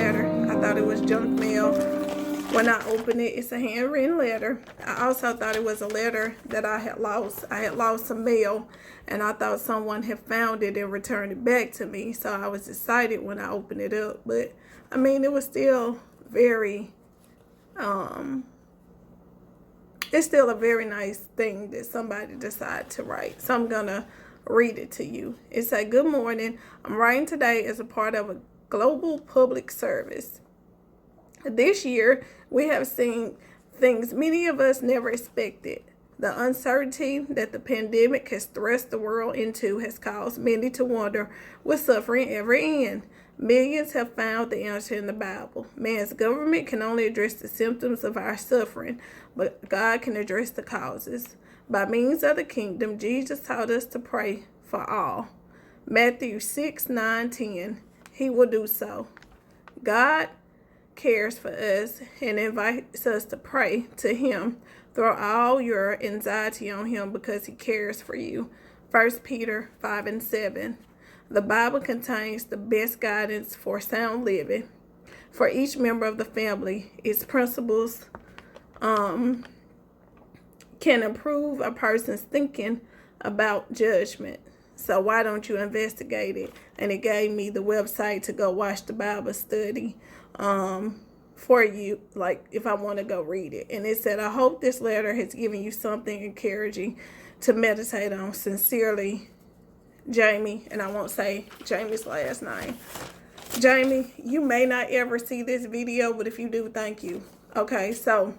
letter. I thought it was junk mail. When I opened it, it's a handwritten letter. I also thought it was a letter that I had lost. I had lost some mail, and I thought someone had found it and returned it back to me. So I was excited when I opened it up. But, I mean, it was still very, it's still a very nice thing that somebody decided to write. So I'm going to read it to you. It said, "Good morning. I'm writing today as a part of a global public service. This year, we have seen things many of us never expected. The uncertainty that the pandemic has thrust the world into has caused many to wonder, will suffering ever end? Millions have found the answer in the Bible. Man's government can only address the symptoms of our suffering, but God can address the causes. By means of the kingdom, Jesus taught us to pray for all. Matthew 6:9-10. He will do so. God cares for us and invites us to pray to him. Throw all your anxiety on him because he cares for you. 1 Peter 5:7. The Bible contains the best guidance for sound living. For each member of the family, its principles can improve a person's thinking about judgment. So why don't you investigate it? And it gave me the website to go watch the Bible study for you, like if I want to go read it. And it said, "I hope this letter has given you something encouraging to meditate on. Sincerely, Jamie." And I won't say Jamie's last name. Jamie, you may not ever see this video, but if you do, thank you. Okay, so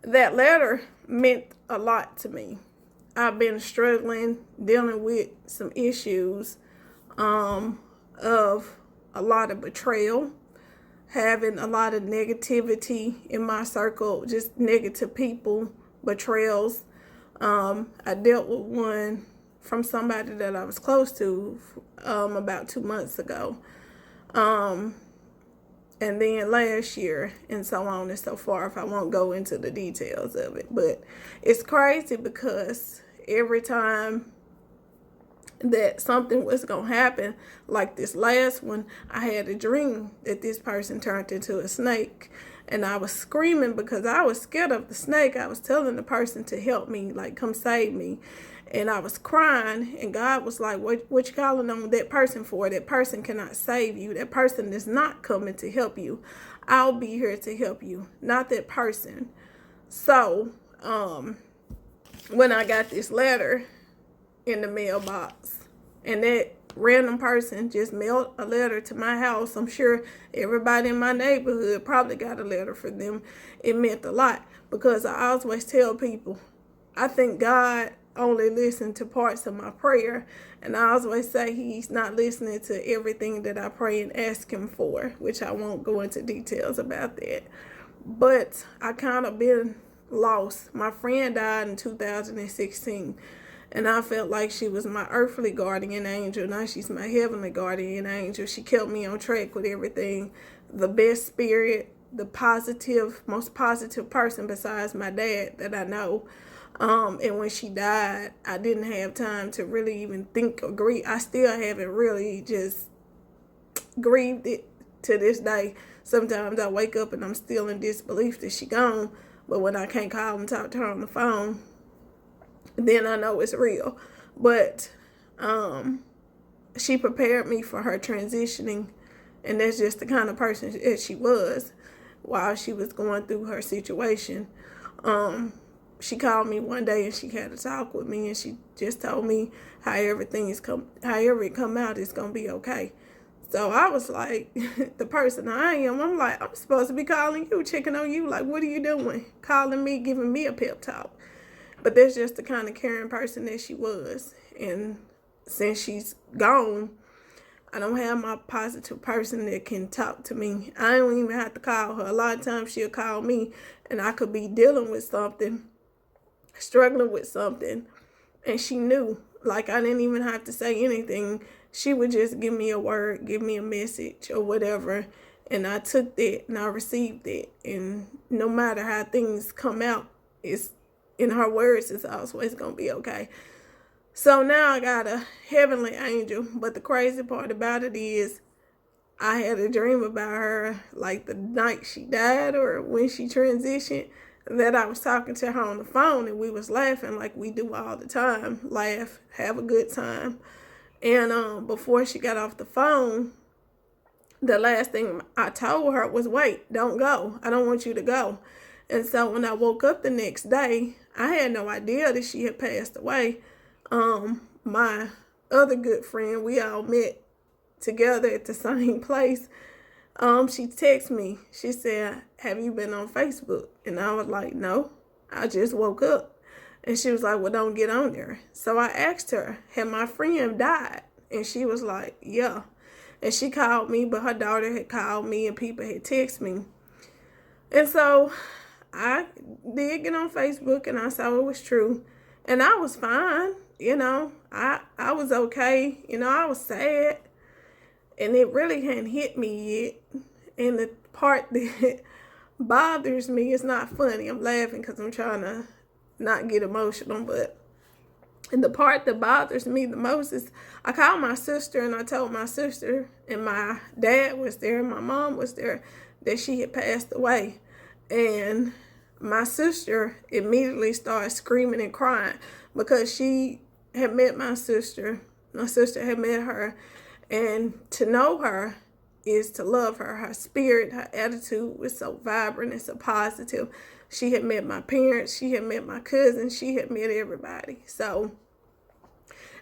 that letter meant a lot to me. I've been struggling, dealing with some issues of a lot of betrayal, having a lot of negativity in my circle, just negative people, betrayals. I dealt with one from somebody that I was close to about 2 months ago. And then last year, and so on and so forth. I won't go into the details of it, but it's crazy because every time that something was going to happen, like this last one, I had a dream that this person turned into a snake, and I was screaming because I was scared of the snake. I was telling the person to help me, like, come save me. And I was crying, and God was like, what you calling on that person for? That person cannot save you. That person is not coming to help you. I'll be here to help you, not that person. So, when I got this letter in the mailbox, and that random person just mailed a letter to my house, I'm sure everybody in my neighborhood probably got a letter for them. It meant a lot because I always tell people, I think God only listen to parts of my prayer, and I always say he's not listening to everything that I pray and ask him for, which I won't go into details about that. But I kind of been lost. My friend died in 2016, and I felt like she was my earthly guardian angel. Now she's my heavenly guardian angel. She kept me on track with everything. The best spirit, the positive, most positive person besides my dad that I know. And when she died, I didn't have time to really even think or grieve. I still haven't really just grieved it to this day. Sometimes I wake up and I'm still in disbelief that she gone. But when I can't call and talk to her on the phone, then I know it's real. But she prepared me for her transitioning. And that's just the kind of person that she was while she was going through her situation. She called me one day and she had a talk with me, and she just told me however it come out, it's gonna be okay. So I was like, the person I am, I'm like, I'm supposed to be calling you, checking on you. Like, what are you doing? Calling me, giving me a pep talk. But that's just the kind of caring person that she was. And since she's gone, I don't have my positive person that can talk to me. I don't even have to call her. A lot of times she'll call me, and I could be dealing with something, struggling with something, and she knew. Like, I didn't even have to say anything. She would just give me a word, give me a message or whatever, and I took that and I received it. And no matter how things come out, it's in her words, it's always gonna be okay. So now I got a heavenly angel, but the crazy part about it is I had a dream about her like the night she died or when she transitioned, that I was talking to her on the phone and we was laughing like we do all the time. Laugh, have a good time. And before she got off the phone, the last thing I told her was, wait, don't go. I don't want you to go. And so when I woke up the next day, I had no idea that she had passed away. My other good friend, we all met together at the same place. She texted me. She said, have you been on Facebook? And I was like, no, I just woke up. And she was like, well, don't get on there. So I asked her, had my friend died? And she was like, yeah. And she called me, but her daughter had called me and people had texted me. And so I did get on Facebook and I saw it was true. And I was fine, you know. I was okay. You know, I was sad. And it really hadn't hit me yet. And the part that bothers me, it's not funny. I'm laughing because I'm trying to not get emotional. But the part that bothers me the most is I called my sister and I told my sister, and my dad was there and my mom was there, that she had passed away. And my sister immediately started screaming and crying because she had met my sister. My sister had met her. And to know her is to love her. Her spirit, her attitude was so vibrant and so positive. She had met my parents. She had met my cousins. She had met everybody. So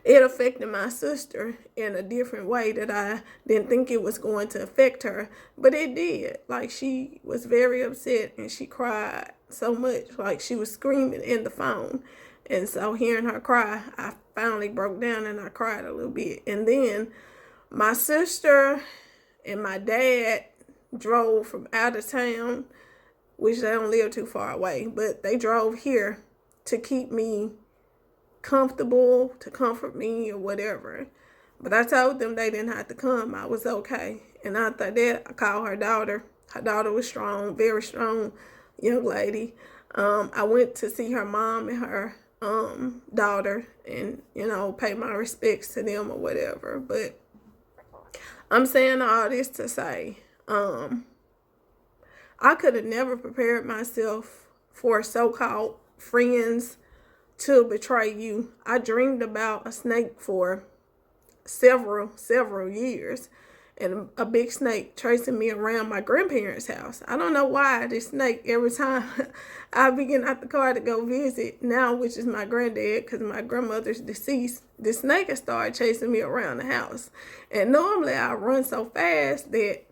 it affected my sister in a different way that I didn't think it was going to affect her. But it did. Like, she was very upset and she cried so much. Like, she was screaming in the phone. And so hearing her cry, I finally broke down and I cried a little bit. And then my sister and my dad drove from out of town, which they don't live too far away, but they drove here to keep me comfortable, to comfort me or whatever. But I told them they didn't have to come. I was okay. And after that, I called her daughter. Her daughter was strong, very strong young lady. I went to see her mom and her daughter and, you know, pay my respects to them or whatever. But I'm saying all this to say, I could have never prepared myself for so-called friends to betray you. I dreamed about a snake for several years, and a big snake chasing me around my grandparents' house. I don't know why this snake, every time I be getting out the car to go visit now, which is my granddad, because my grandmother's deceased, the snake has started chasing me around the house. And normally I run so fast that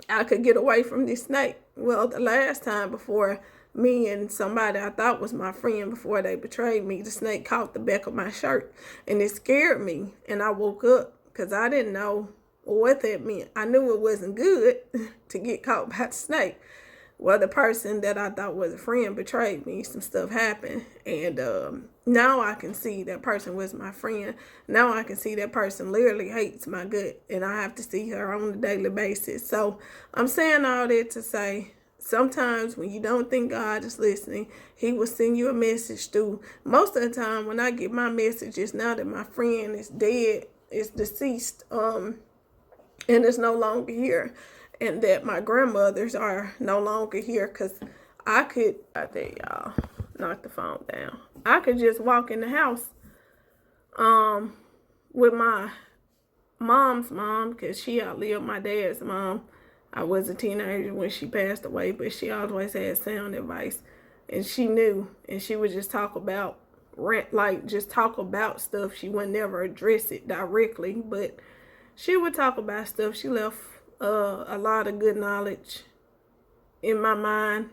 I could get away from this snake. Well, the last time before me and somebody I thought was my friend, before they betrayed me, the snake caught the back of my shirt and it scared me. And I woke up because I didn't know what that meant. I knew it wasn't good to get caught by the snake. Well, the person that I thought was a friend betrayed me. Some stuff happened. And now I can see that person was my friend. Now I can see that person literally hates my gut. And I have to see her on a daily basis. So I'm saying all that to say, sometimes when you don't think God is listening, he will send you a message through. Most of the time when I get my messages, now that my friend is dead, is deceased, and is no longer here, and that my grandmothers are no longer here, because I tell y'all, knock the phone down. I could just walk in the house with my mom's mom, because she outlived my dad's mom. I was a teenager when she passed away, but she always had sound advice, and she knew, and she would just talk about stuff. She would never address it directly, but she would talk about stuff. She left a lot of good knowledge in my mind.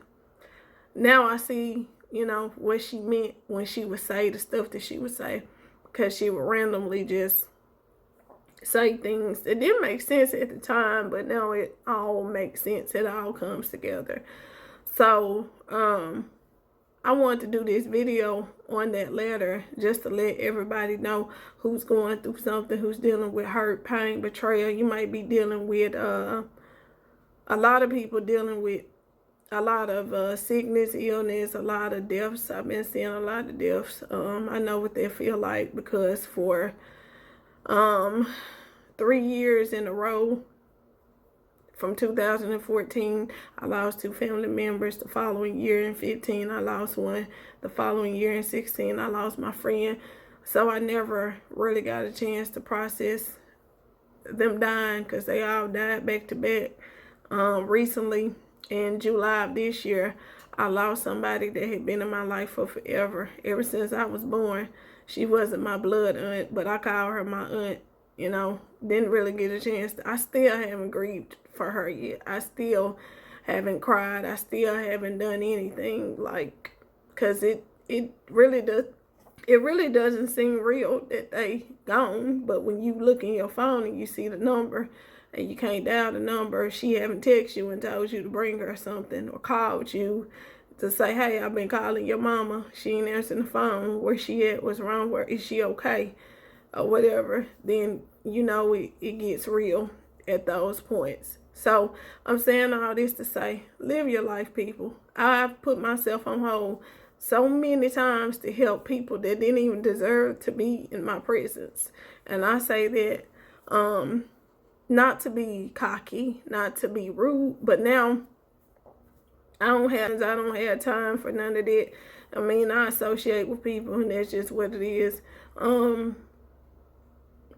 Now I see, you know, what she meant when she would say the stuff that she would say, because she would randomly just say things that didn't make sense at the time, but now it all makes sense. It all comes together. So I wanted to do this video on that letter just to let everybody know who's going through something, who's dealing with hurt, pain, betrayal. You might be dealing with a lot of people dealing with a lot of sickness, illness, a lot of deaths. I've been seeing a lot of deaths. I know what they feel like, because for 3 years in a row, from 2014, I lost 2 family members. The following year in 15, I lost one. The following year in 16, I lost my friend. So I never really got a chance to process them dying because they all died back to back. Recently, in July of this year, I lost somebody that had been in my life for forever. Ever since I was born. She wasn't my blood aunt, but I call her my aunt. You know, didn't really get a chance. I still haven't grieved for her yet. I still haven't cried. I still haven't done anything, like, because it really doesn't seem real that they gone. But when you look in your phone and you see the number and you can't dial the number, she haven't texted you and told you to bring her something or called you to say, hey, I've been calling your mama. She ain't answering the phone. Where she at? What's wrong? Where is she okay? Or whatever. Then you know it gets real at those points. So I'm saying all this to say, live your life, people. I've put myself on hold so many times to help people that didn't even deserve to be in my presence. And I say that not to be cocky, not to be rude, but now I don't have time for none of that. I mean, I associate with people and that's just what it is.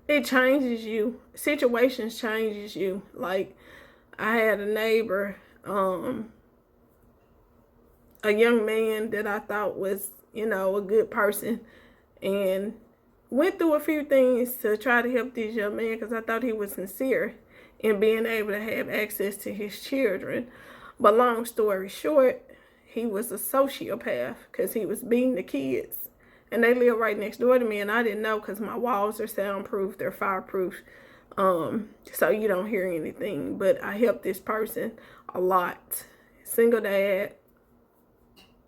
It changes you. Situations changes you. Like, I had a neighbor, a young man that I thought was, you know, a good person, and went through a few things to try to help this young man because I thought he was sincere in being able to have access to his children. But long story short, he was a sociopath because he was beating the kids. And they live right next door to me, and I didn't know because my walls are soundproof, they're fireproof, so you don't hear anything. But I helped this person a lot. Single dad,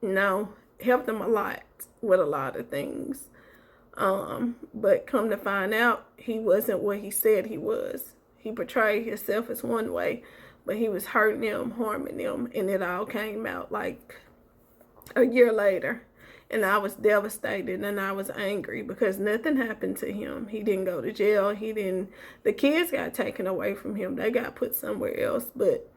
helped them a lot with a lot of things. But come to find out, he wasn't what he said he was. He portrayed himself as one way, but he was hurting them, harming them, and it all came out like a year later. And I was devastated and I was angry because nothing happened to him. He didn't go to jail. The kids got taken away from him. They got put somewhere else. But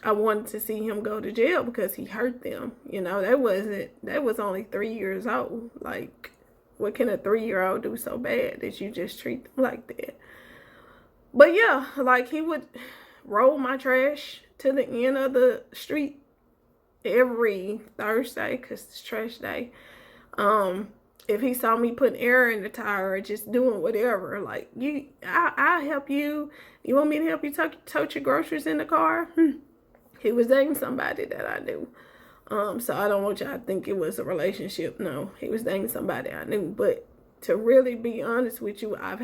I wanted to see him go to jail because he hurt them. You know, they was only 3 years old. Like, what can a 3-year-old do so bad that you just treat them like that? But yeah, like, he would roll my trash to the end of the street every Thursday because it's trash day. If he saw me putting air in the tire or just doing whatever, like, I'll help you. You want me to help you tote your groceries in the car? He was dating somebody that I knew. So I don't want y'all to think it was a relationship. No, he was dating somebody I knew. But to really be honest with you, I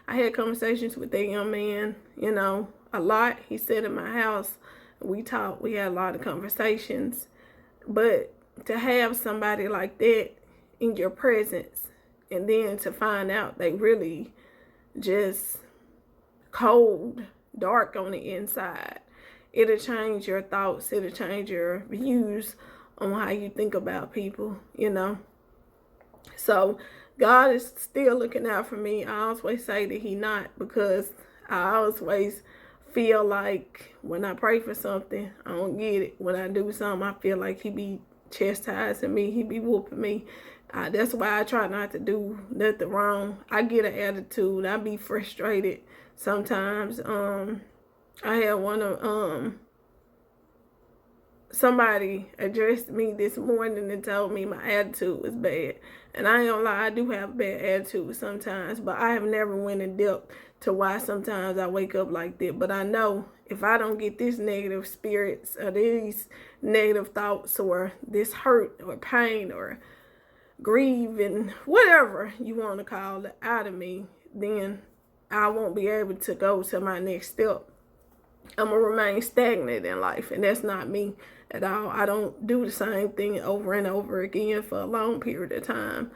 had conversations with that young man, you know, a lot. He sat in my house. We talked. We had a lot of conversations. But to have somebody like that in your presence and then to find out they really just cold, dark on the inside, it'll change your thoughts. It'll change your views on how you think about people, you know. So God is still looking out for me. I always say that he not, because I always feel like when I pray for something, I don't get it. When I do something, I feel like he be chastising me. He be whooping me. That's why I try not to do nothing wrong. I get an attitude. I be frustrated sometimes. I had one of somebody addressed me this morning and told me my attitude was bad. And I ain't gonna lie, I do have a bad attitude sometimes, but I have never went in depth to why sometimes I wake up like that. But I know if I don't get these negative spirits or these negative thoughts or this hurt or pain or grief and whatever you want to call it out of me, then I won't be able to go to my next step. I'm going to remain stagnant in life, and that's not me at all. I don't do the same thing over and over again for a long period of time.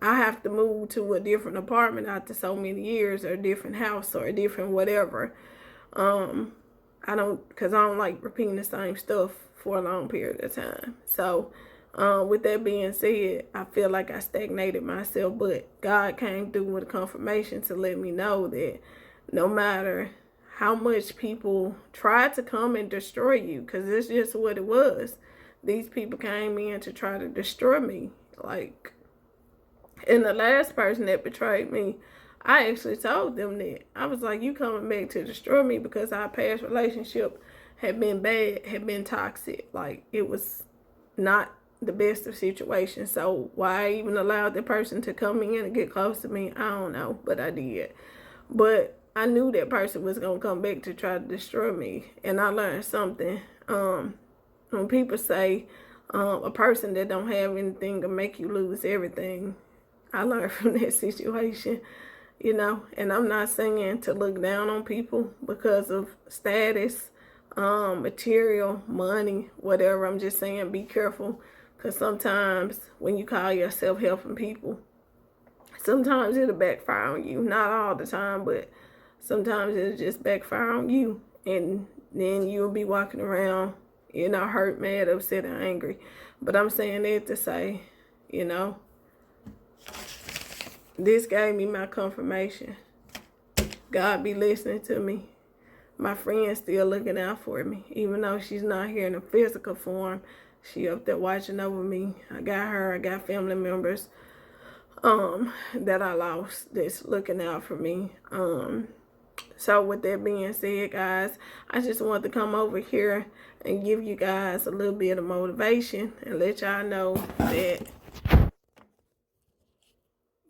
I have to move to a different apartment after so many years, or a different house, or a different whatever. Because I don't like repeating the same stuff for a long period of time. So with that being said, I feel like I stagnated myself, but God came through with a confirmation to let me know that no matter how much people tried to come and destroy you, because it's just what it was. These people came in to try to destroy me. Like, and the last person that betrayed me, I actually told them that. I was like, you coming back to destroy me because our past relationship had been bad, had been toxic. Like, it was not the best of situations. So why I even allowed the person to come in and get close to me, I don't know, but I did. But I knew that person was going to come back to try to destroy me. And I learned something. When people say a person that don't have anything to make you lose everything, I learned from that situation, you know. And I'm not saying to look down on people because of status, material, money, whatever. I'm just saying be careful, because sometimes when you call yourself helping people, sometimes it'll backfire on you. Not all the time, but sometimes it'll just backfire on you. And then you'll be walking around, you know, hurt, mad, upset, and angry. But I'm saying that to say, you know, this gave me my confirmation. God be listening to me. My friend's still looking out for me. Even though she's not here in a physical form, she up there watching over me. I got her. I got family members that I lost that's looking out for me. So with that being said, guys, I just want to come over here and give you guys a little bit of motivation and let y'all know that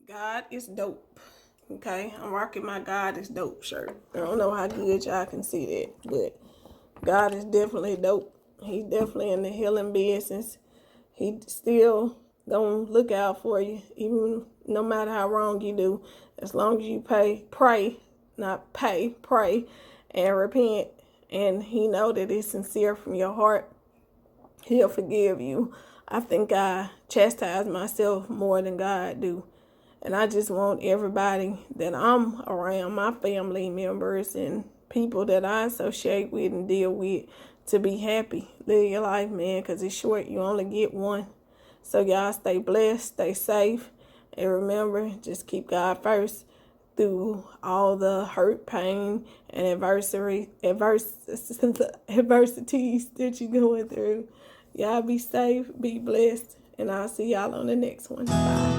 God is dope. Okay, I'm rocking my God is dope shirt. I don't know how good y'all can see that, but God is definitely dope. He's definitely in the healing business. He still gonna look out for you, even no matter how wrong you do. As long as you pray, and repent, and he know that it's sincere from your heart, he'll forgive you. I think I chastise myself more than God do. And I just want everybody that I'm around, my family members and people that I associate with and deal with, to be happy. Live your life, man, because it's short. You only get one. So y'all stay blessed, stay safe, and remember, just keep God first through all the hurt, pain, and adversities that you're going through. Y'all be safe, be blessed, and I'll see y'all on the next one. Bye.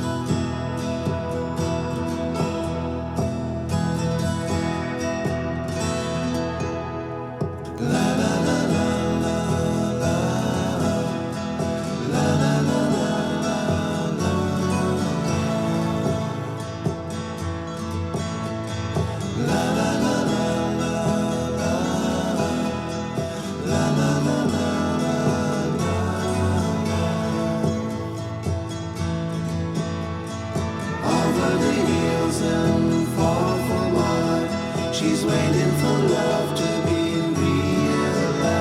She's waiting for love to be realized.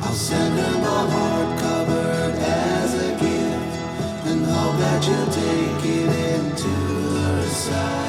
I'll send her my heart covered as a gift, and hope that you'll take it into her side.